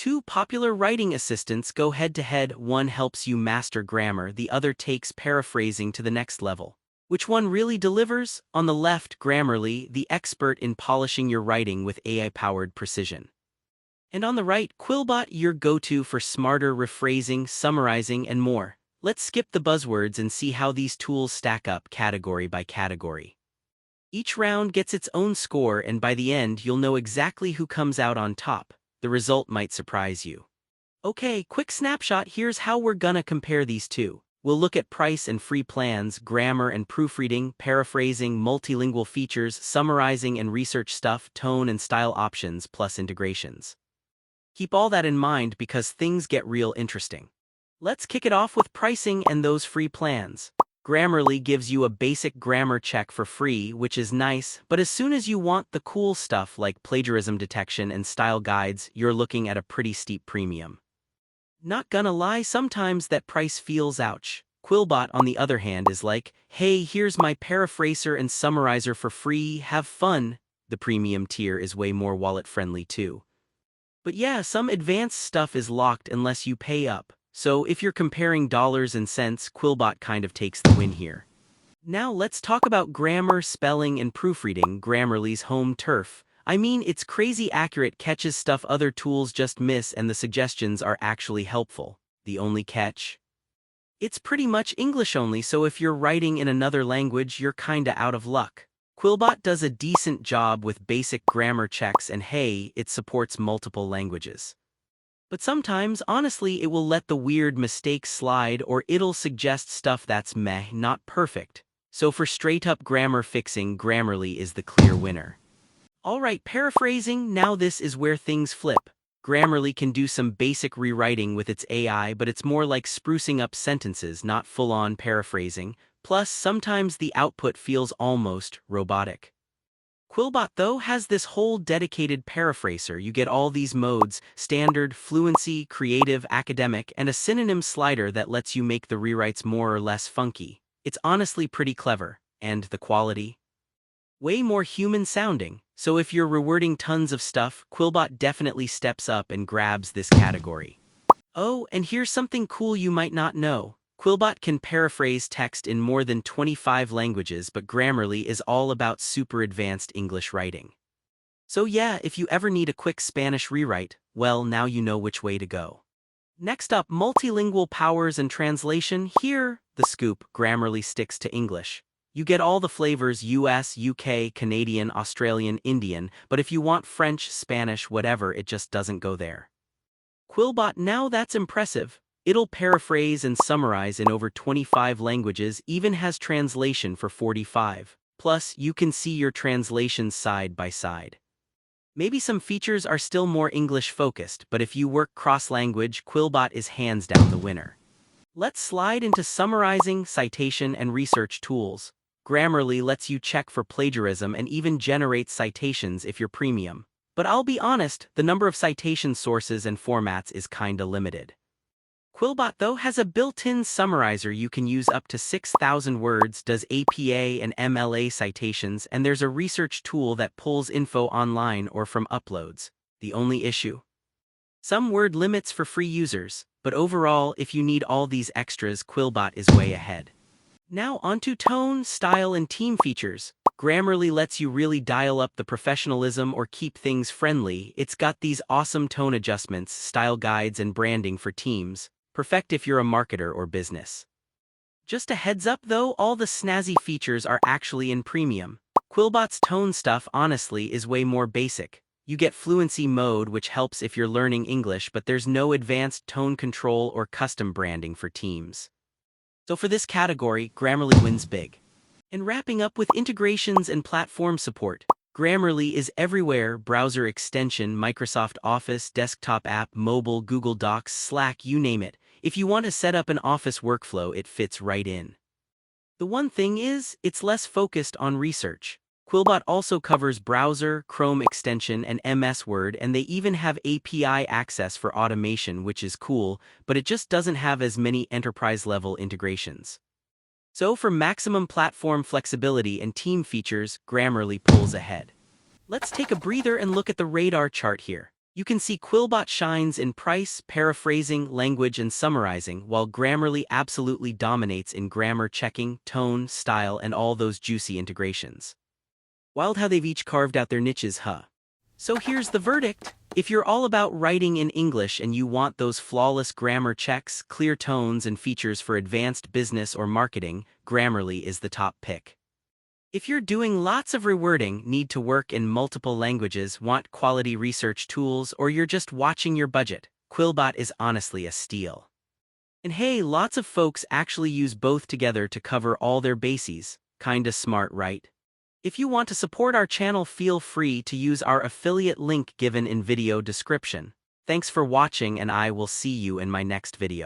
two popular writing assistants go head-to-head. One helps you master grammar, the other takes paraphrasing to the next level. Which one really delivers? On the left, Grammarly, the expert in polishing your writing with AI-powered precision. And on the right, Quillbot, your go-to for smarter rephrasing, summarizing, and more. Let's skip the buzzwords and see how these tools stack up category by category. Each round gets its own score, and by the end, you'll know exactly who comes out on top. The result might surprise you. Okay, quick snapshot, here's how we're gonna compare these two. We'll look at price and free plans, grammar and proofreading, paraphrasing, multilingual features, summarizing and research stuff, tone and style options, plus integrations. Keep all that in mind because things get real interesting. Let's kick it off with pricing and those free plans. Grammarly gives you a basic grammar check for free, which is nice, but as soon as you want the cool stuff like plagiarism detection and style guides, you're looking at a pretty steep premium. Not gonna lie, sometimes that price feels ouch. Quillbot, on the other hand, is like, hey, here's my paraphraser and summarizer for free, have fun. The premium tier is way more wallet-friendly too. But yeah, some advanced stuff is locked unless you pay up. So if you're comparing dollars and cents, Quillbot kind of takes the win here. Now let's talk about grammar, spelling, and proofreading, Grammarly's home turf. I mean, it's crazy accurate, catches stuff other tools just miss, and the suggestions are actually helpful. The only catch? It's pretty much English only, so if you're writing in another language, you're kinda out of luck. Quillbot does a decent job with basic grammar checks, and hey, it supports multiple languages. But sometimes, honestly, it will let the weird mistakes slide, or it'll suggest stuff that's meh, not perfect. So for straight-up grammar fixing, Grammarly is the clear winner. Alright, paraphrasing, now this is where things flip. Grammarly can do some basic rewriting with its AI, but it's more like sprucing up sentences, not full-on paraphrasing. Plus, sometimes the output feels almost robotic. Quillbot, though, has this whole dedicated paraphraser. You get all these modes: standard, fluency, creative, academic, and a synonym slider that lets you make the rewrites more or less funky. It's honestly pretty clever. And the quality? Way more human-sounding. So if you're rewording tons of stuff, Quillbot definitely steps up and grabs this category. Oh, and here's something cool you might not know. Quillbot can paraphrase text in more than 25 languages, but Grammarly is all about super advanced English writing. So yeah, if you ever need a quick Spanish rewrite, well, now you know which way to go. Next up, multilingual powers and translation. Here, the scoop, Grammarly sticks to English. You get all the flavors: US, UK, Canadian, Australian, Indian, but if you want French, Spanish, whatever, it just doesn't go there. Quillbot, now that's impressive. It'll paraphrase and summarize in over 25 languages, even has translation for 45. Plus, you can see your translations side by side. Maybe some features are still more English-focused, but if you work cross-language, Quillbot is hands down the winner. Let's slide into summarizing, citation, and research tools. Grammarly lets you check for plagiarism and even generate citations if you're premium. But I'll be honest, the number of citation sources and formats is kinda limited. Quillbot, though, has a built-in summarizer. You can use up to 6,000 words, does APA and MLA citations, and there's a research tool that pulls info online or from uploads. The only issue? Some word limits for free users, but overall, if you need all these extras, Quillbot is way ahead. Now onto tone, style, and team features. Grammarly lets you really dial up the professionalism or keep things friendly. It's got these awesome tone adjustments, style guides, and branding for teams. Perfect if you're a marketer or business. Just a heads up though, all the snazzy features are actually in premium. Quillbot's tone stuff, honestly, is way more basic. You get fluency mode, which helps if you're learning English, but there's no advanced tone control or custom branding for teams. So for this category, Grammarly wins big. And wrapping up with integrations and platform support. Grammarly is everywhere: browser extension, Microsoft Office, desktop app, mobile, Google Docs, Slack, you name it. If you want to set up an office workflow, it fits right in. The one thing is, it's less focused on research. Quillbot also covers browser, Chrome extension, and MS Word, and they even have API access for automation, which is cool, but it just doesn't have as many enterprise-level integrations. So for maximum platform flexibility and team features, Grammarly pulls ahead. Let's take a breather and look at the radar chart here. You can see Quillbot shines in price, paraphrasing, language, and summarizing, while Grammarly absolutely dominates in grammar checking, tone, style, and all those juicy integrations. Wild how they've each carved out their niches, huh? So here's the verdict. If you're all about writing in English and you want those flawless grammar checks, clear tones, and features for advanced business or marketing, Grammarly is the top pick. If you're doing lots of rewording, need to work in multiple languages, want quality research tools, or you're just watching your budget, Quillbot is honestly a steal. And hey, lots of folks actually use both together to cover all their bases. Kinda smart, right? If you want to support our channel, feel free to use our affiliate link given in video description. Thanks for watching, and I will see you in my next video.